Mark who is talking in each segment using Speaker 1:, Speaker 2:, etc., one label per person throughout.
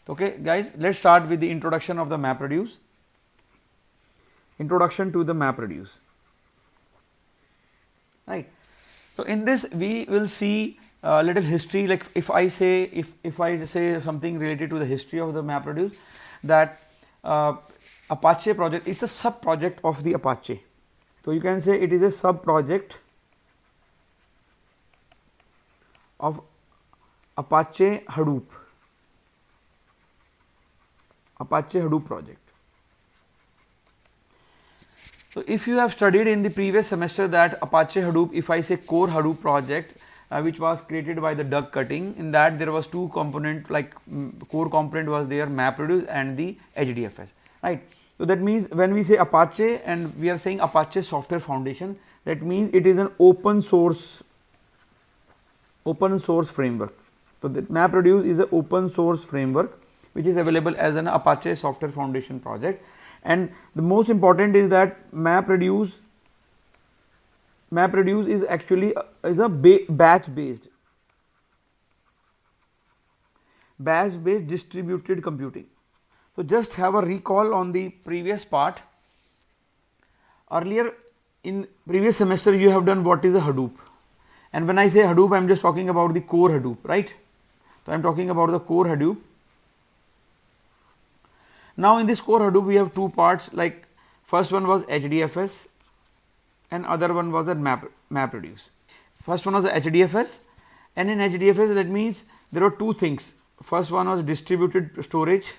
Speaker 1: Okay guys, let's start with the introduction of the MapReduce. Introduction to the MapReduce, right. So in this we will see a little history, like if I say something related to the history of the MapReduce, that Apache project is a sub project of the Apache. So you can say it is a sub project of Apache Hadoop project. So if you have studied in the previous semester that Apache Hadoop, if I say core Hadoop project, which was created by the Doug Cutting, in that there was two component, like core component was there, MapReduce and the HDFS, right. So that means when we say Apache and we are saying Apache Software Foundation, that means it is an open source framework. So the MapReduce is an open source framework which is available as an Apache Software Foundation project. And the most important is that MapReduce is actually a batch based distributed computing. So just have a recall on the previous part. Earlier in previous semester you have done what is a Hadoop, and when I say Hadoop I am just talking about the core Hadoop, right. So I am talking about the core Hadoop. Now in this core Hadoop we have two parts, like first one was HDFS and other one was the MapReduce. First one was the HDFS, and in HDFS that means there were two things. First one was distributed storage,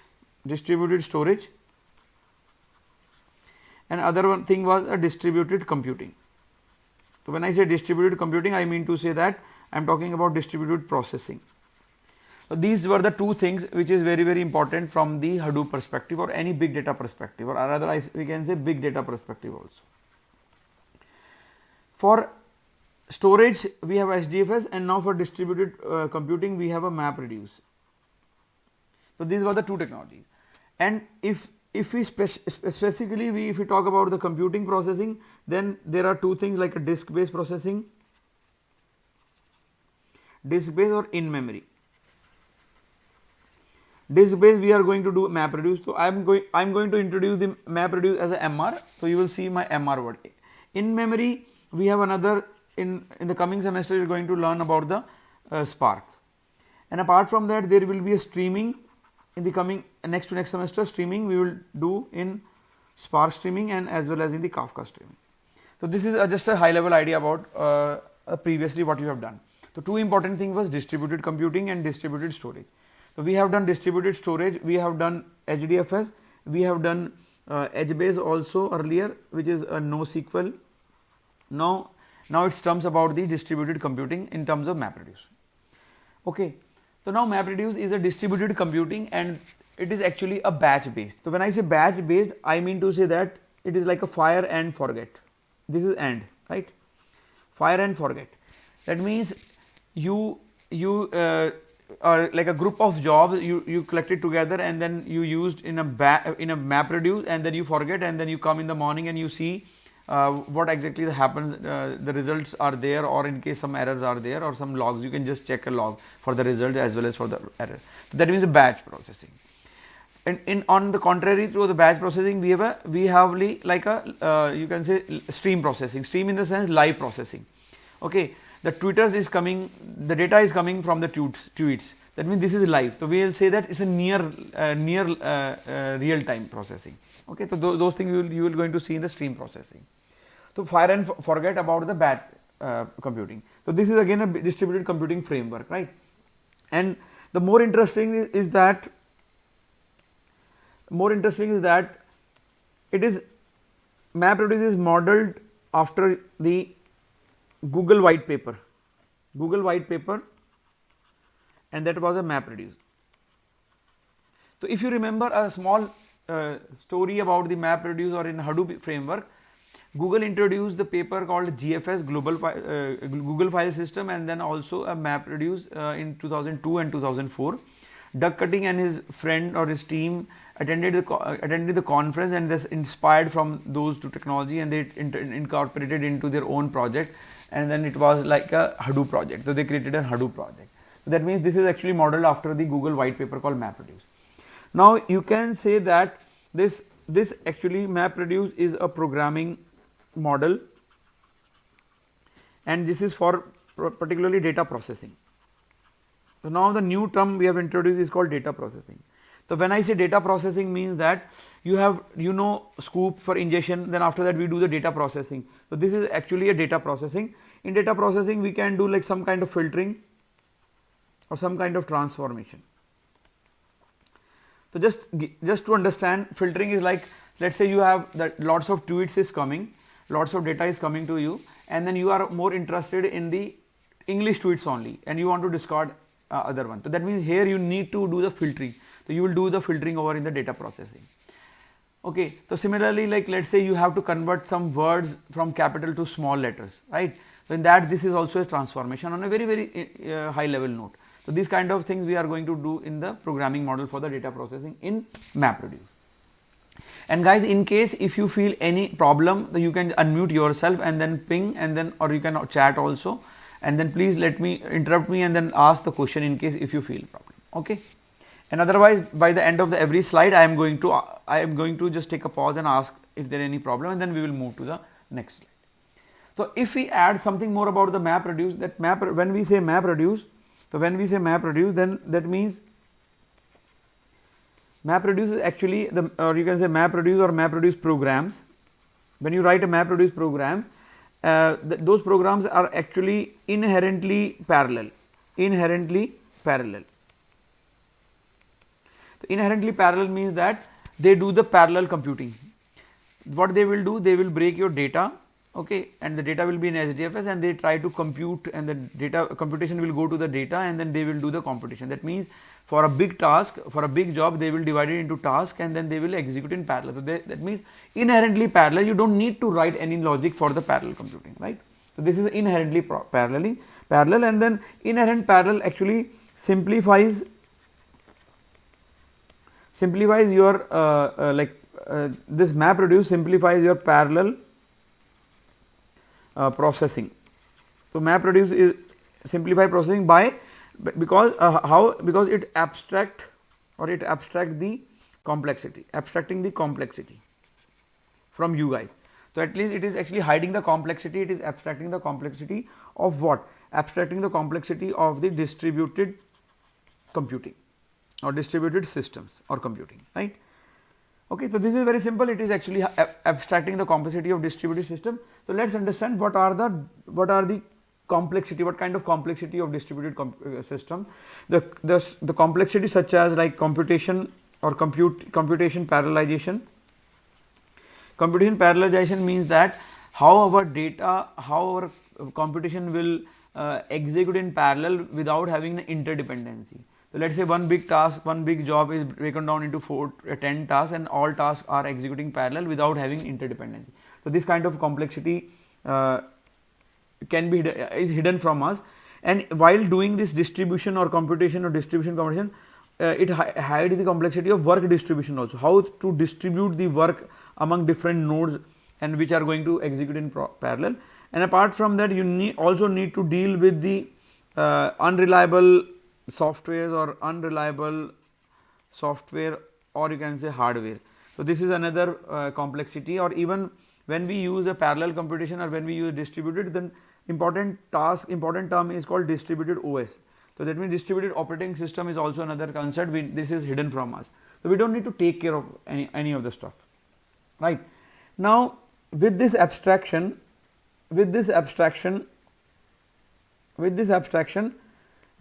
Speaker 1: and other one thing was a distributed computing. So when I say distributed computing, I mean to say that I am talking about distributed processing. So these were the two things which is very, very important from the Hadoop perspective or any big data perspective, or rather we can say big data perspective also. For storage we have HDFS, and now for distributed computing we have a MapReduce. So these were the two technologies. And if we specifically if we talk about the computing processing, then there are two things, like a disk based processing, disk based or in memory. Disk based we are going to do MapReduce. So I am going to introduce the MapReduce as a MR. So you will see my MR word. In memory we have another, in the coming semester we are going to learn about the Spark, and apart from that there will be a streaming in the coming next semester. Streaming we will do in Spark streaming and as well as in the Kafka streaming. So this is just a high level idea about previously what you have done. So two important things was distributed computing and distributed storage. So we have done distributed storage, we have done HDFS, we have done HBase also earlier, which is a NoSQL. Now it comes about the distributed computing in terms of MapReduce. Okay. So now MapReduce is a distributed computing and it is actually a batch based. So when I say batch based, I mean to say that it is like a fire and forget. This is AND, right? Fire and forget. That means you are like a group of jobs you collected together and then you used in a MapReduce, and then you forget, and then you come in the morning and you see what exactly happens, the results are there, or in case some errors are there or some logs, you can just check a log for the result as well as for the error. So that means the batch processing. And on the contrary to the batch processing, we have like a you can say stream processing. Stream in the sense live processing. Okay, the tweeters is coming, the data is coming from the tweets. That means this is live. So we will say that it's a near real time processing. Okay, so those things you will going to see in the stream processing. So fire and forget about the batch computing. So this is again a distributed computing framework, right? And the more interesting is that it is MapReduce is modeled after the Google white paper, and that was a MapReduce. So if you remember a small story about the MapReduce or in Hadoop framework, Google introduced the paper called GFS, Google File System, and then also a MapReduce in 2002 and 2004. Doug Cutting and his friend or his team attended the conference, and this inspired from those two technology, and they incorporated into their own project, and then it was like a Hadoop project. So they created a Hadoop project. So that means this is actually modeled after the Google white paper called MapReduce. Now you can say that this actually MapReduce is a programming model, and this is for particularly data processing. So now the new term we have introduced is called data processing. So when I say data processing means that you have scoop for ingestion, then after that we do the data processing. So this is actually a data processing. In data processing we can do like some kind of filtering or some kind of transformation. So just to understand, filtering is like, let's say you have that lots of tweets is coming, lots of data is coming to you, and then you are more interested in the English tweets only and you want to discard other one. So that means here you need to do the filtering. So you will do the filtering over in the data processing. Okay, so similarly, like let's say you have to convert some words from capital to small letters, right? So in that, this is also a transformation on a very high level note. So these kind of things we are going to do in the programming model for the data processing in MapReduce. And guys, in case if you feel any problem, you can unmute yourself and then ping, and then or you can chat also, and then please interrupt me and then ask the question in case if you feel problem. Okay. And otherwise, by the end of every slide, I am going to just take a pause and ask if there is any problem, and then we will move to the next slide. So if we add something more about the MapReduce, when we say MapReduce, then that means MapReduce is actually or you can say MapReduce or MapReduce programs. When you write a MapReduce program, those programs are actually inherently parallel. Inherently parallel means that they do the parallel computing. What they will do, they will break your data, okay, and the data will be in HDFS, and they try to compute, and the data computation will go to the data, and then they will do the computation. That means for a big task, for a big job, they will divide it into tasks, and then they will execute in parallel. So that means inherently parallel. You don't need to write any logic for the parallel computing, right? So this is inherently parallel, and then inherent parallel actually simplifies your this MapReduce simplifies your parallel processing. So MapReduce is simplify processing because it abstract the complexity, abstracting the complexity from you guys. So at least it is actually hiding the complexity. It is abstracting the complexity of what? Abstracting the complexity of the distributed computing or distributed systems or computing, right? Okay, so this is very simple. It is actually abstracting the complexity of distributed system. So let's understand what are the complexity, what kind of complexity of distributed system. The complexity such as like computation or computation parallelization. Computation parallelization means that how our computation will execute in parallel without having an interdependency. So let's say one big task, one big job is broken down into 10 tasks, and all tasks are executing parallel without having interdependency. So this kind of complexity is hidden from us, and while doing this distribution or computation, it hides the complexity of work distribution also. How to distribute the work among different nodes and which are going to execute in parallel. And apart from that, you also need to deal with the unreliable softwares or unreliable software, or you can say hardware. So this is another complexity. Or even when we use a parallel computation or when we use distributed, then important term is called distributed OS. So that means distributed operating system is also another concept. This is hidden from us. So we don't need to take care of any of the stuff, right? Now with this abstraction,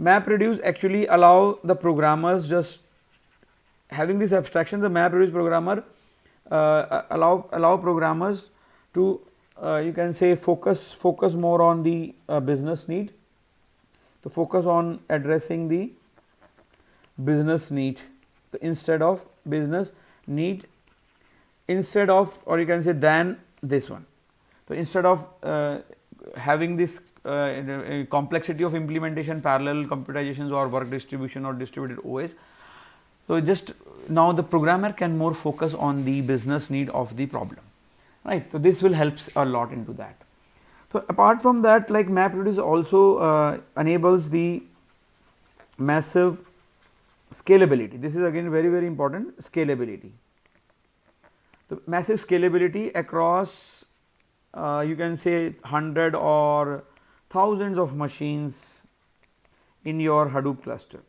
Speaker 1: MapReduce actually allow the programmers, just having this abstraction, the MapReduce programmer allow programmers to you can say focus more on the business need, to focus on addressing the business need, so instead of or you can say than this one. So instead of having this complexity of implementation, parallel computations or work distribution or distributed OS, so just now the programmer can more focus on the business need of the problem, right? So this will help a lot into that. So apart from that, like MapReduce also enables the massive Scalability, this is again very important, scalability. The massive scalability across you can say 100 or thousands of machines in your Hadoop cluster,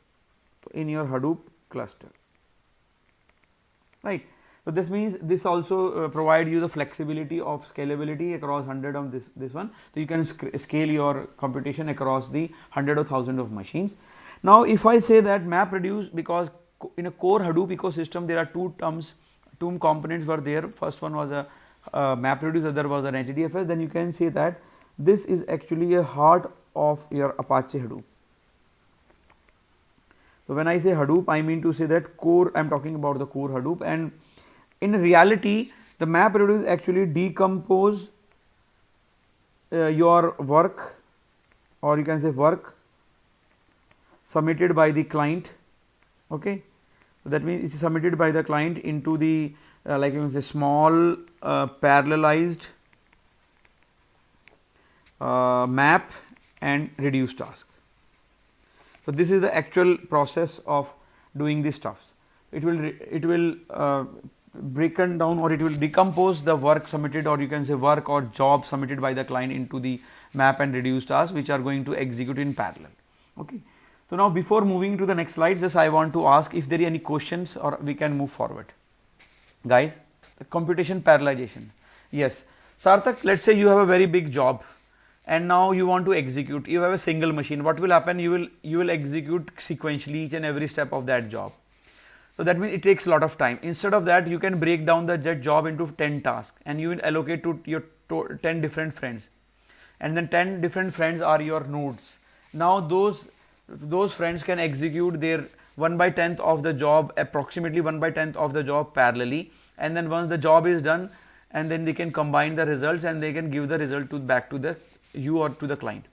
Speaker 1: right. So, this means this also provide you the flexibility of scalability across 100 of this one. So, you can scale your computation across the 100 or 1000 of machines. Now, if I say that MapReduce, because in a core Hadoop ecosystem there are two components were there, first one was a MapReduce, other was an HDFS, then you can say that this is actually a heart of your Apache Hadoop. So, when I say Hadoop, I mean to say that core, I am talking about the core Hadoop, and in reality the MapReduce actually decompose your work, or you can say work submitted by the client. Okay. So, that means it is submitted by the client into the like you can say small parallelized map and reduce task. So, this is the actual process of doing these stuffs. It will breaken down, or it will decompose the work submitted, or you can say work or job submitted by the client into the map and reduce tasks, which are going to execute in parallel. Okay. So, now before moving to the next slide, just I want to ask if there are any questions, or we can move forward. Guys, the computation parallelization. Yes, Sarthak, let us say you have a very big job and now you want to execute, you have a single machine. What will happen? You will execute sequentially each and every step of that job. So, that means it takes a lot of time. Instead of that, you can break down that job into 10 tasks and you will allocate to your 10 different friends, and then 10 different friends are your nodes. Now, those friends can execute their 1/10 of the job, approximately 1/10 of the job parallelly, and then once the job is done, and then they can combine the results and they can give the result back to the you or to the client.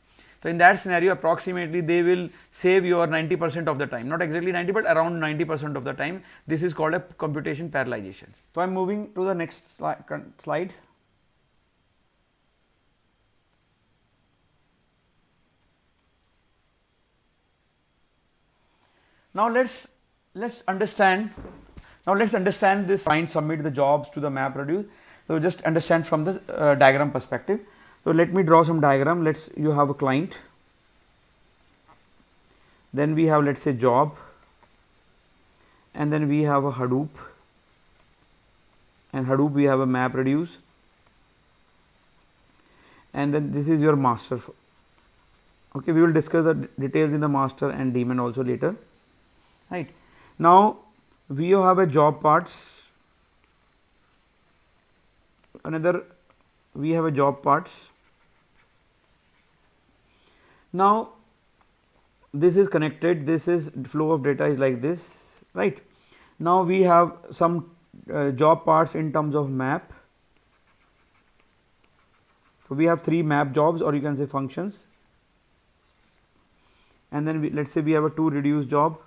Speaker 1: So, in that scenario approximately they will save your 90% of the time, not exactly 90, but around 90% of the time. This is called a computation parallelization. So, I am moving to the next slide. Now, let's understand. Now, let's understand this client submit the jobs to the MapReduce. So, just understand from the diagram perspective. So, let me draw some diagram. You have a client, then we have let us say job, and then we have a Hadoop, and Hadoop we have a MapReduce, and then this is your master. Okay, we will discuss the details in the master and daemon also later. Right. Now, we have a job parts, we have a job parts. Now, this is connected, this is flow of data is like this, right. Now, we have some job parts in terms of map. So, we have 3 map jobs, or you can say functions, and then let us say we have a 2 reduce job,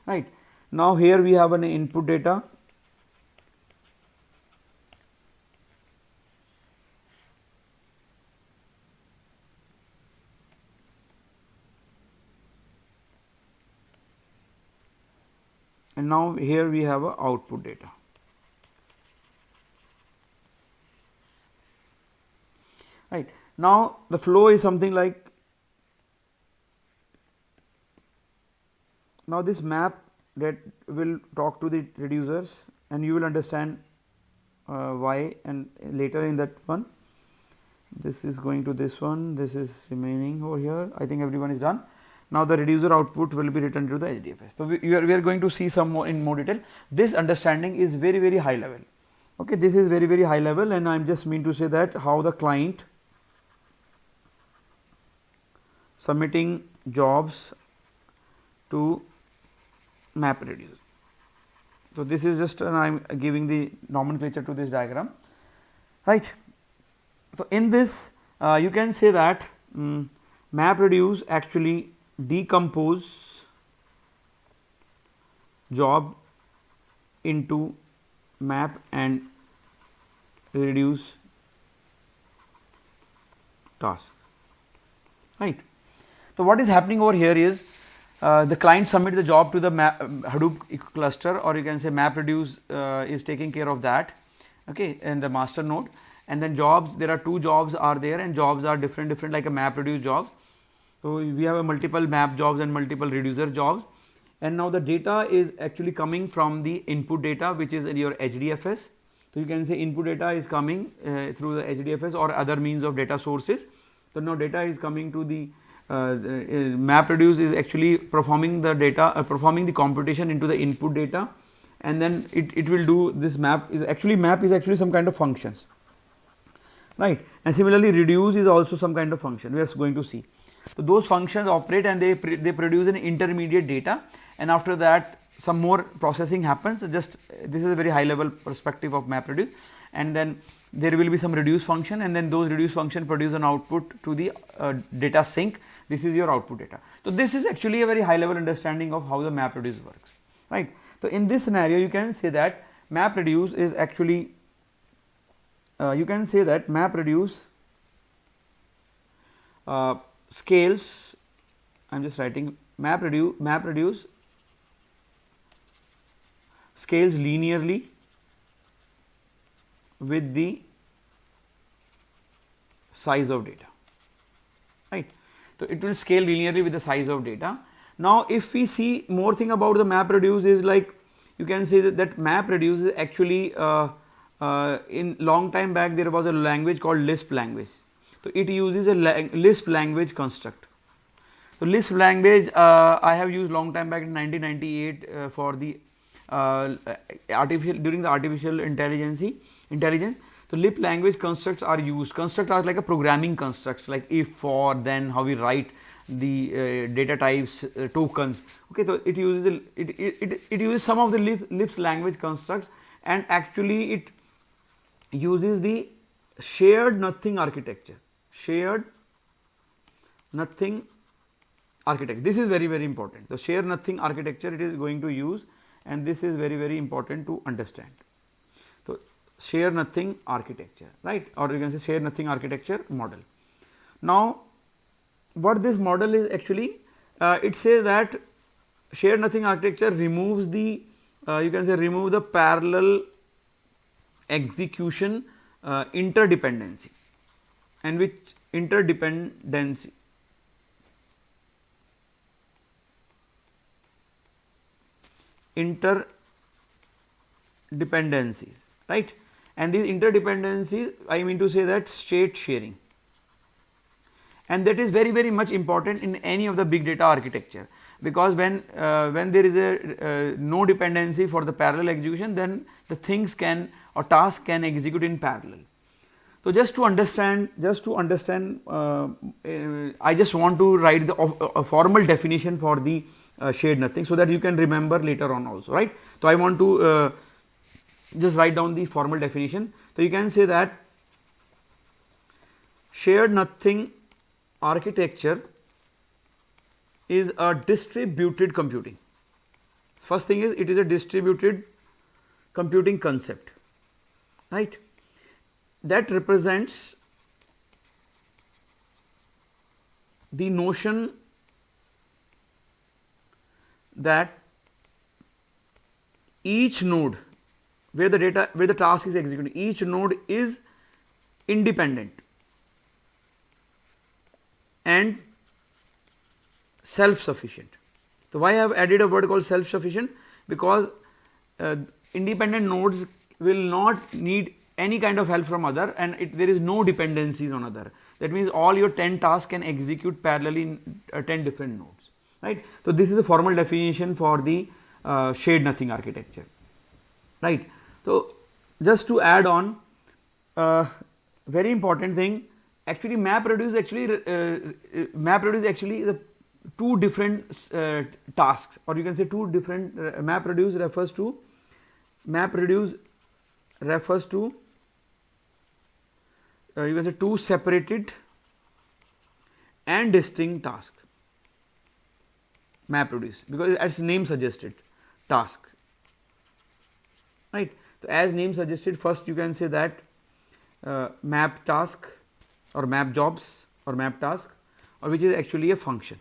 Speaker 1: right. Now, here we have an input data, and now here we have a output data. Right. Now, the flow is something like, now this map that will talk to the reducers, and you will understand why, and later in that one. This is going to this one, this is remaining over here. I think everyone is done. Now, the reducer output will be returned to the HDFS. So, we are going to see some more in more detail. This understanding is very high level. Okay, this is very high level, and I am just mean to say that how the client submitting jobs to MapReduce. So, this is just I am giving the nomenclature to this diagram, right. So, in this you can say that MapReduce actually decompose job into map and reduce task, right. So what is happening over here is the client submits the job to the Hadoop cluster, or you can say MapReduce is taking care of that, okay, in the master node. And then jobs, there are two jobs are there, and jobs are different like a MapReduce job. So we have a multiple map jobs and multiple reducer jobs, and now the data is actually coming from the input data, which is in your HDFS. So you can say input data is coming through the HDFS or other means of data sources. So now data is coming to the MapReduce is actually performing the data, performing the computation into the input data, and then it will do this map is actually some kind of functions, right. And similarly reduce is also some kind of function we are going to see. So those functions operate and they produce an intermediate data, and after that some more processing happens. Just this is a very high level perspective of MapReduce, and then there will be some reduce function, and then those reduce function produce an output to the data sink. This is your output data. So this is actually a very high level understanding of how the MapReduce works, right. So in this scenario you can say that MapReduce is actually scales, I am just writing MapReduce scales linearly with the size of data, right. So it will scale linearly with the size of data. Now if we see more thing about the MapReduce is like, you can say that MapReduce is actually in long time back there was a language called Lisp language. So it uses a Lisp language construct. So Lisp language I have used long time back in 1998 for the during the artificial intelligence. So Lisp language constructs are used. Constructs are like a programming constructs, like if, for, then, how we write the data types, tokens. Okay, so it uses it uses some of the Lisp language constructs, and actually it uses the shared nothing architecture. Shared nothing architecture. This is very important. The shared nothing architecture it is going to use, and this is very important to understand. So share nothing architecture, right, or you can say share nothing architecture model. Now what this model is actually, it says that share nothing architecture removes the you can say remove the parallel execution interdependency, and which interdependencies, right. And these interdependencies, I mean to say that state sharing, and that is very much important in any of the big data architecture, because when there is a no dependency for the parallel execution, then the things can or tasks can execute in parallel. So just to understand I just want to write a formal definition for the shared nothing, so that you can remember later on also, right. So I want to just write down the formal definition. So you can say that shared nothing architecture is a distributed computing. First thing is, it is a distributed computing concept, right, that represents the notion that each node where the task is executed, each node is independent and self sufficient. So why I have added a word called self sufficient? Because independent nodes will not need any kind of help from other, and there is no dependencies on other. That means all your 10 tasks can execute parallelly in 10 different nodes, right. So this is a formal definition for the shared nothing architecture, right. So just to add on, very important thing, actually MapReduce actually is a two different tasks, or you can say two different MapReduce refers to you can say two separated and distinct tasks. MapReduce, because as name suggested, task, right. So as name suggested, first you can say that map task or map jobs or map task, or which is actually a function,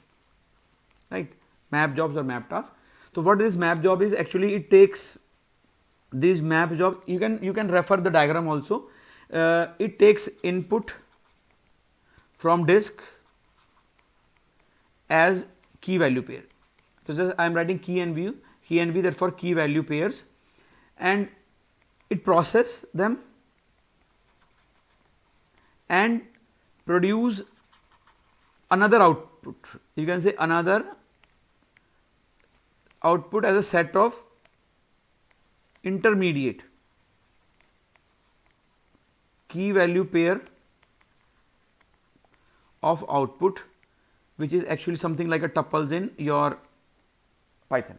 Speaker 1: right, map jobs or map tasks. So, what this map job is actually, it takes this map job, you can refer the diagram also. It takes input from disk as key value pair. So, just I am writing key and view, therefore key value pairs, and it process them and produce another output. You can say another output as a set of intermediate key value pair of output, which is actually something like a tuples in your Python.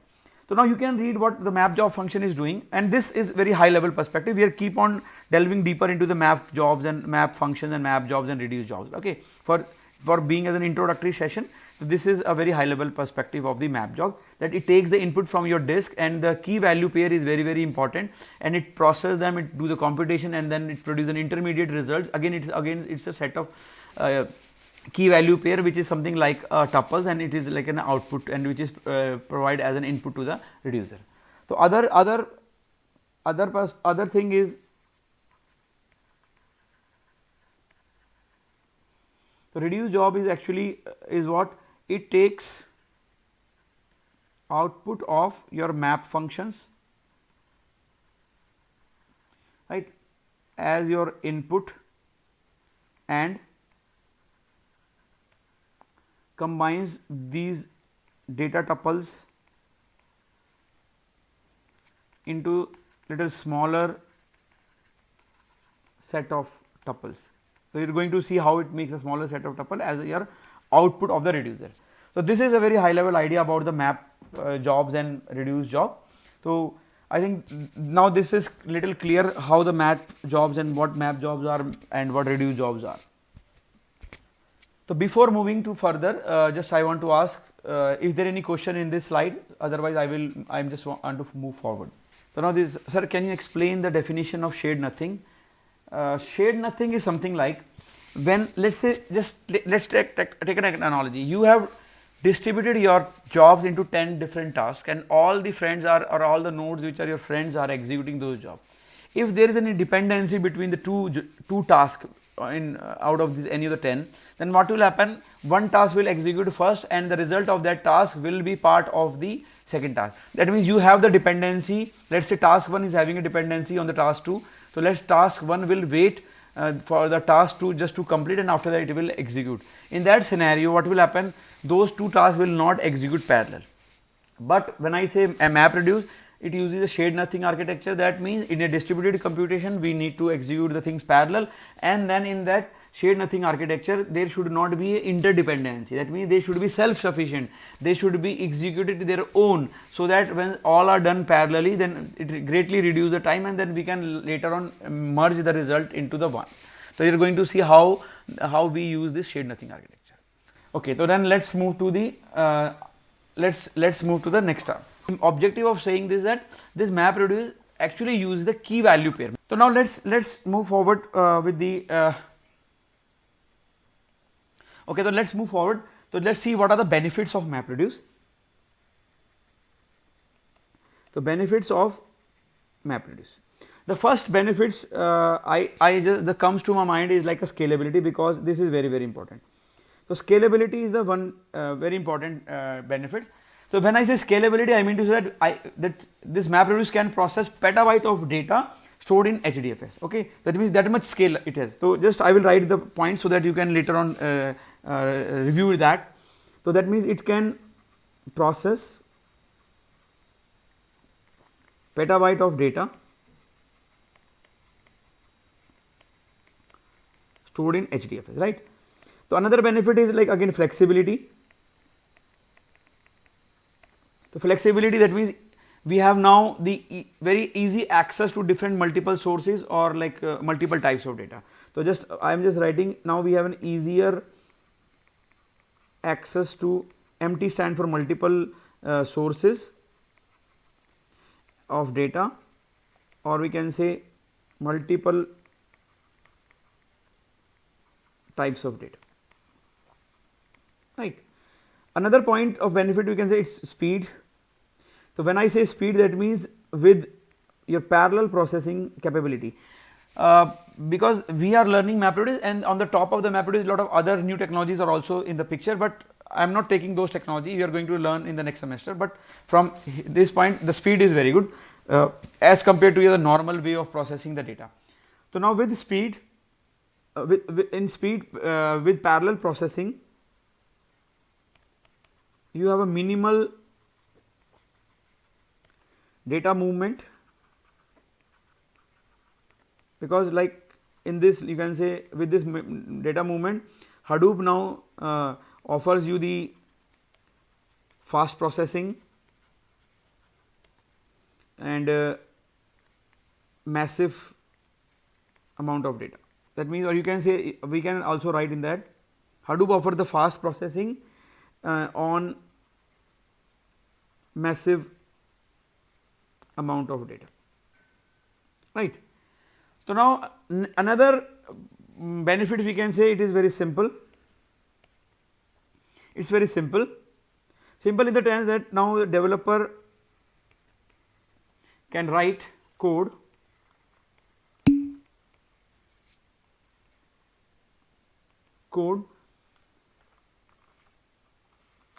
Speaker 1: So, now you can read what the map job function is doing, and this is very high level perspective. We are keep on delving deeper into the map jobs and map functions and map jobs and reduce jobs. Okay, for being as an introductory session, so this is a very high level perspective of the map job, that it takes the input from your disk, and the key value pair is very important, and it process them, it do the computation, and then it produce an intermediate results. Again it's a set of key value pair which is something like tuples, and it is like an output, and which is provide as an input to the reducer. So, other thing is, the reduce job is actually is what it takes output of your map functions, right, as your input and combines these data tuples into little smaller set of tuples. So, you are going to see how it makes a smaller set of tuple as your output of the reducer. So, this is a very high level idea about the map jobs and reduce job. So, I think now this is little clear how the map jobs and what map jobs are and what reduce jobs are. So, before moving to further, just I want to ask, is there any question in this slide? Otherwise, I am just want to move forward. So, now this, sir, can you explain the definition of shade nothing? Shade nothing is something like, when let's say, just let's take an analogy. You have distributed your jobs into 10 different tasks, and all the friends are, or all the nodes which are your friends are executing those jobs. If there is any dependency between the two tasks in out of this any of the 10, then what will happen? One task will execute first, and the result of that task will be part of the second task. That means you have the dependency. Let's say task 1 is having a dependency on the task 2. So, let's task 1 will wait for the task 2 just to complete, and after that it will execute. In that scenario, what will happen? Those two tasks will not execute parallel. But when I say a map reduce, it uses a shade nothing architecture. That means in a distributed computation we need to execute the things parallel, and then in that shade nothing architecture there should not be interdependency. That means they should be self sufficient, they should be executed their own, so that when all are done parallelly, then it greatly reduce the time, and then we can later on merge the result into the one. So, we are going to see how we use this shade nothing architecture. Okay, so then let's move to the let's move to the next term. Objective of saying this, that this map reduce actually uses the key value pair. So, now let's move forward with the okay, so let's move forward. So, let's see what are the benefits of map reduce. So, benefits of map reduce. The first benefits that comes to my mind is like a scalability, because this is very important. So, scalability is the one very important benefit. So, when I say scalability, I mean to say that this map reduce can process petabyte of data stored in HDFS. Okay, that means that much scale it has. So, just I will write the points so that you can later on review that. So, that means it can process petabyte of data stored in HDFS, right. So, another benefit is like again flexibility. The flexibility, that means we have now the very easy access to different multiple sources or like multiple types of data. So, just I am just writing, now we have an easier access to, MT stand for multiple sources of data, or we can say multiple types of data. right. Another point of benefit we can say it's speed. So when I say speed, that means with your parallel processing capability, because we are learning MapReduce, and on the top of the MapReduce a lot of other new technologies are also in the picture, but I am not taking those technology, we are going to learn in the next semester. But from this point the speed is very good as compared to the normal way of processing the data. So now with speed, with parallel processing, you have a minimal data movement, because like in this you can say with this data movement, Hadoop now offers you the fast processing and massive amount of data. That means, or you can say, we can also write in that Hadoop offers the fast processing on massive amount of data, right. So now another benefit we can say, it is very simple. It's very simple in the sense that now the developer can write code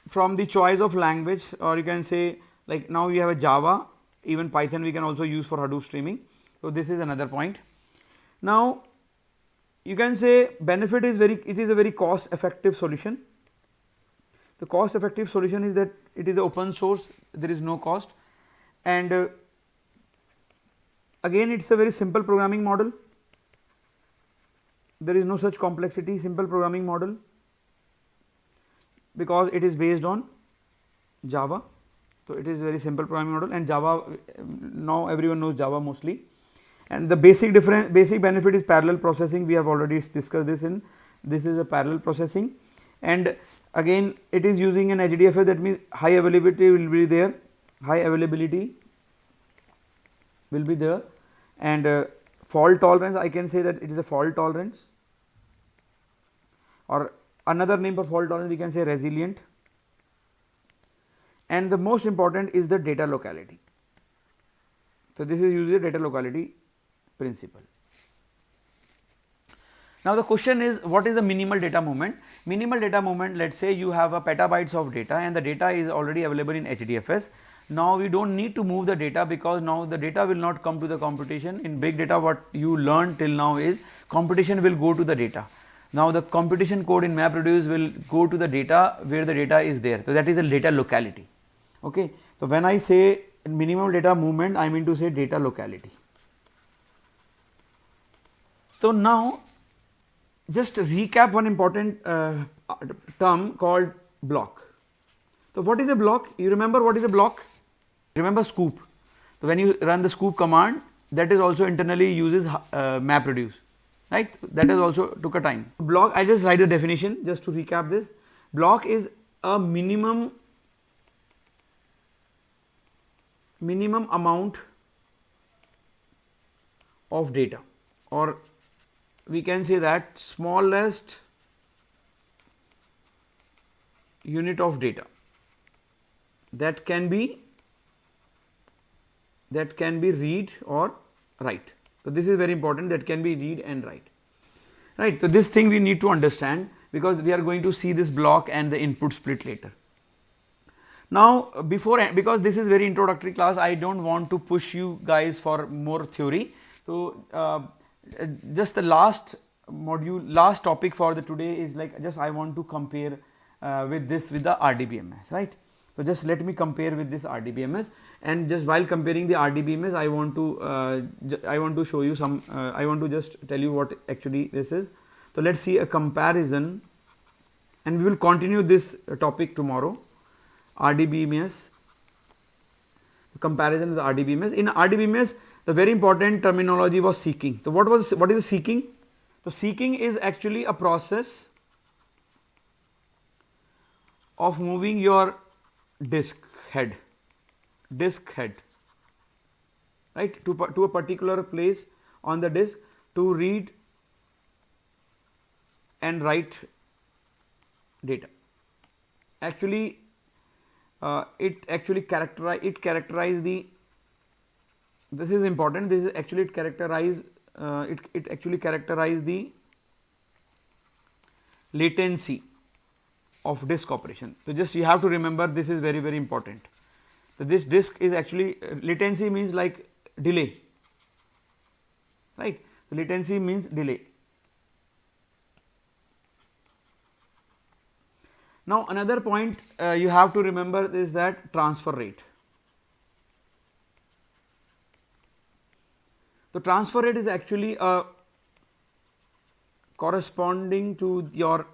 Speaker 1: from the choice of language, or you can say like now you have a Java, even Python we can also use for Hadoop streaming. So this is another point. Now you can say benefit is it is a very cost effective solution. The cost effective solution is that it is open source, there is no cost, and again it is a very simple programming model, there is no such complexity, simple programming model, because it is based on Java. So it is very simple programming model, and Java, now everyone knows Java mostly. And the basic benefit is parallel processing, we have already discussed this this is a parallel processing, and again it is using an HDFS, that means high availability will be there, and fault tolerance, I can say that it is a fault tolerance, or another name for fault tolerance we can say resilient, and the most important is the data locality. So this is usually data locality principle. Now the question is, what is the minimal data movement? Minimal data movement, let us say you have a petabytes of data and the data is already available in HDFS. Now we do not need to move the data, because now the data will not come to the computation. In big data what you learned till now is computation will go to the data. Now the computation code in MapReduce will go to the data where the data is there. So that is a data locality. Okay. So when I say minimum data movement, I mean to say data locality. So now just recap one important term called block. So what is a block? You remember what is a block? Remember scoop. So when you run the scoop command, that is also internally uses MapReduce, right? That is also took a time. Block, I just write the definition just to recap this. Block is a minimum amount of data, or we can say that smallest unit of data that can be read or write. So this is very important, that can be read and write, right. So this thing we need to understand, because we are going to see this block and the input split later. Now because this is very introductory class, I do not want to push you guys for more theory. So just the last topic for the today is like, just I want to compare with the RDBMS, right. So just let me compare with this RDBMS, and just while comparing the RDBMS, I want to show you some, I want to just tell you what actually this is. So let us see a comparison, and we will continue this topic tomorrow. RDBMS, comparison with RDBMS. In RDBMS, the very important terminology was seeking. So what is seeking? So seeking is actually a process of moving your disk head, right, to a particular place on the disk to read and write data. actually characterize the, this is important, this is actually it actually characterize the latency of disk operation. So, just you have to remember, this is very very important. So, this disk is actually latency means like delay, right. So, latency means delay. Now, another point you have to remember is that transfer rate. The transfer rate is actually corresponding to your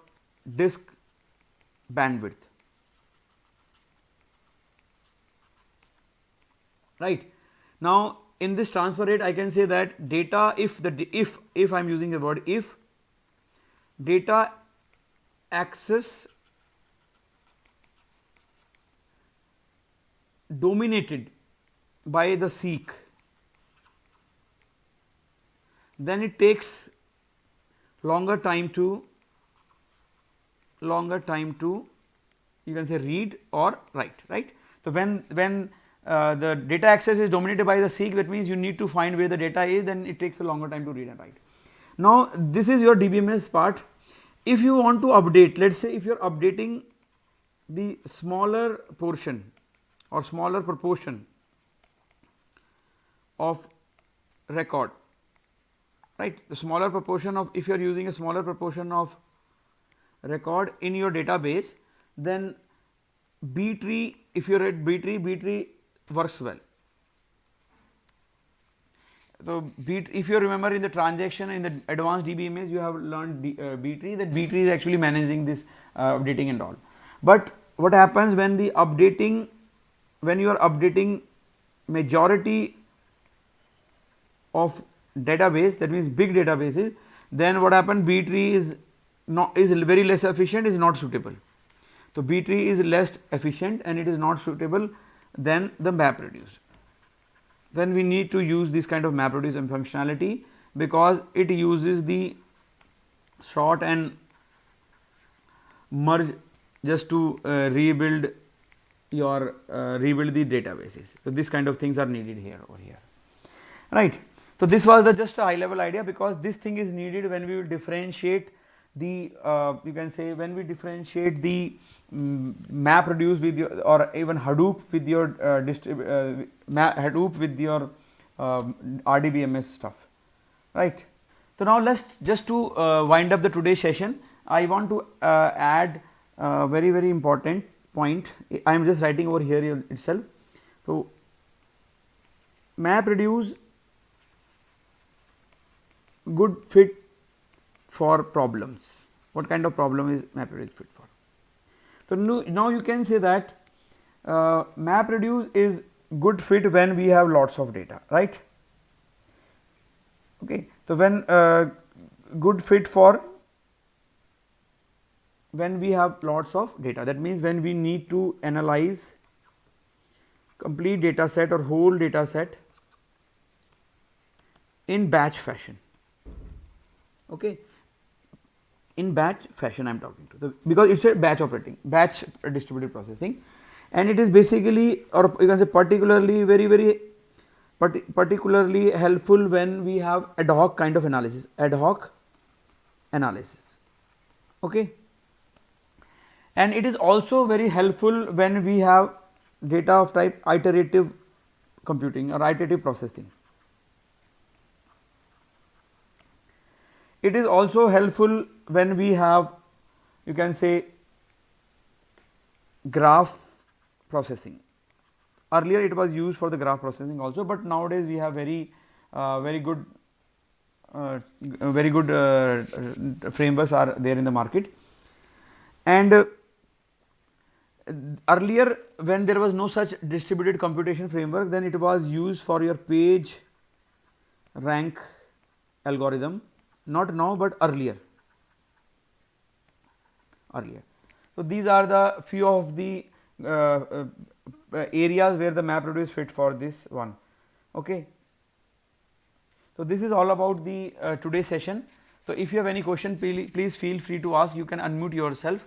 Speaker 1: disk bandwidth, right. Now, in this transfer rate I can say that data, if I am using the word if, data access dominated by the seek, then it takes longer time to you can say read or write, right. So, when the data access is dominated by the seek, that means you need to find where the data is, then it takes a longer time to read and write. Now, this is your DBMS part. If you want to update, let us say if you are updating the smaller portion or smaller proportion of record, right, the smaller proportion of, if you are using a smaller proportion of record in your database, then B tree, if you are at B tree works well. So, if you remember in the transaction in the advanced DBMS, you have learned B tree, that B tree is actually managing this updating and all. But what happens when the updating, when you are updating majority of database, that means big databases, then what happens, B tree is very less efficient, is not suitable. So, B tree is less efficient and it is not suitable than the MapReduce. Then we need to use this kind of MapReduce and functionality, because it uses the sort and merge just to rebuild the databases. So, this kind of things are needed here over here, right. So, this was the just a high level idea, because this thing is needed when we will differentiate the you can say when we differentiate the MapReduce with your, or even Hadoop with your Hadoop with your RDBMS stuff, right. So, now let us just to wind up the today's session, I want to add a very very important point. I am just writing over here itself. So, MapReduce good fit for problems. What kind of problem is MapReduce fit for? So, now you can say that MapReduce is good fit when we have lots of data, right. Okay. So, when good fit for when we have lots of data, that means when we need to analyze complete data set or whole data set in batch fashion, okay. In batch fashion I am talking to, because it is a batch distributed processing, and it is basically, or you can say particularly very particularly helpful when we have ad hoc kind of analysis, okay. And it is also very helpful when we have data of type iterative computing or iterative processing. It is also helpful when we have, you can say, graph processing. Earlier it was used for the graph processing also, but nowadays we have very good frameworks are there in the market. And earlier when there was no such distributed computation framework, then it was used for your page rank algorithm, not now but earlier. So, these are the few of the areas where the MapReduce fit for this one, okay. So, this is all about the today's session. So, if you have any question, please feel free to ask. You can unmute yourself